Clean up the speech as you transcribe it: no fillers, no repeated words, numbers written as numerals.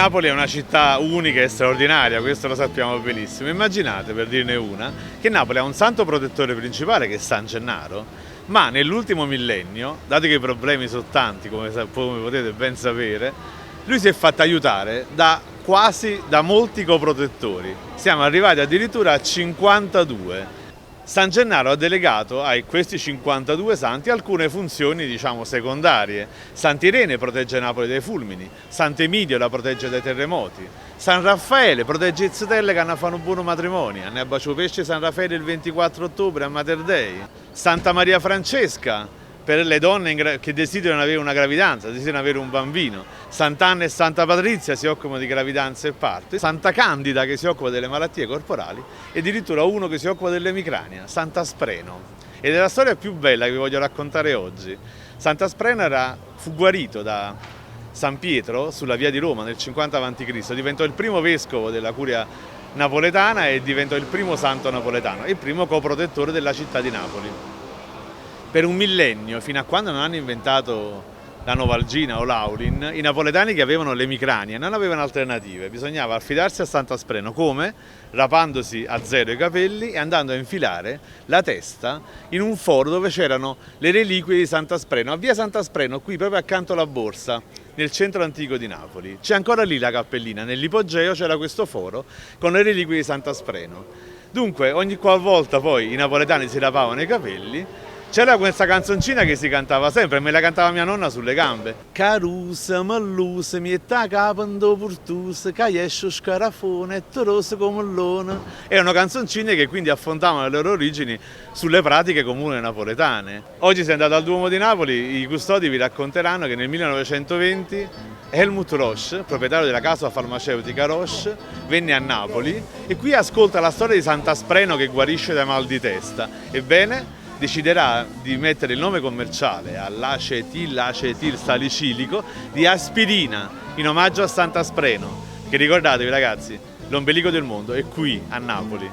Napoli è una città unica e straordinaria, questo lo sappiamo benissimo. Immaginate, per dirne una, che Napoli ha un santo protettore principale che è San Gennaro, ma nell'ultimo millennio, dato che i problemi sono tanti, come potete ben sapere, lui si è fatto aiutare da molti coprotettori. Siamo arrivati addirittura a 52. San Gennaro ha delegato a questi 52 santi alcune funzioni, diciamo, secondarie. Sant'Irene protegge Napoli dai fulmini, Sant'Emidio la protegge dai terremoti, San Raffaele protegge le stelle che hanno fatto un buon matrimonio, ne abbaciò pesce San Raffaele il 24 ottobre a Mater Dei, Santa Maria Francesca per le donne che desiderano avere una gravidanza, desiderano avere un bambino, Sant'Anna e Santa Patrizia si occupano di gravidanza e parto, Santa Candida che si occupa delle malattie corporali e addirittura uno che si occupa dell'emicrania, Sant'Aspreno. Ed è la storia più bella che vi voglio raccontare oggi. Sant'Aspreno fu guarito da San Pietro sulla via di Roma nel 50 a.C., diventò il primo vescovo della curia napoletana e diventò il primo santo napoletano e il primo coprotettore della città di Napoli. Per un millennio, fino a quando non hanno inventato la Novalgina o l'Aulin, i napoletani che avevano l'emicrania non avevano alternative, bisognava affidarsi a Sant'Aspreno. Come? Rapandosi a zero i capelli e andando a infilare la testa in un foro dove c'erano le reliquie di Sant'Aspreno. A via Sant'Aspreno, qui proprio accanto alla borsa, nel centro antico di Napoli. C'è ancora lì la cappellina, nell'ipogeo c'era questo foro con le reliquie di Sant'Aspreno. Dunque, ogni qualvolta poi i napoletani si lavavano i capelli, c'era questa canzoncina che si cantava sempre, me la cantava mia nonna sulle gambe. Carusa, mallusa, mietta capando purtus, caiescio scarafone, toroso come l'ona. Erano canzoncine che quindi affondavano le loro origini sulle pratiche comuni napoletane. Oggi se andate al Duomo di Napoli, i custodi vi racconteranno che nel 1920 Helmut Roche, proprietario della casa farmaceutica Roche, venne a Napoli e qui ascolta la storia di Sant'Aspreno che guarisce dai mal di testa. Ebbene, deciderà di mettere il nome commerciale all'acetil salicilico di aspirina in omaggio a Sant'Aspreno, che ricordatevi ragazzi, l'ombelico del mondo è qui a Napoli.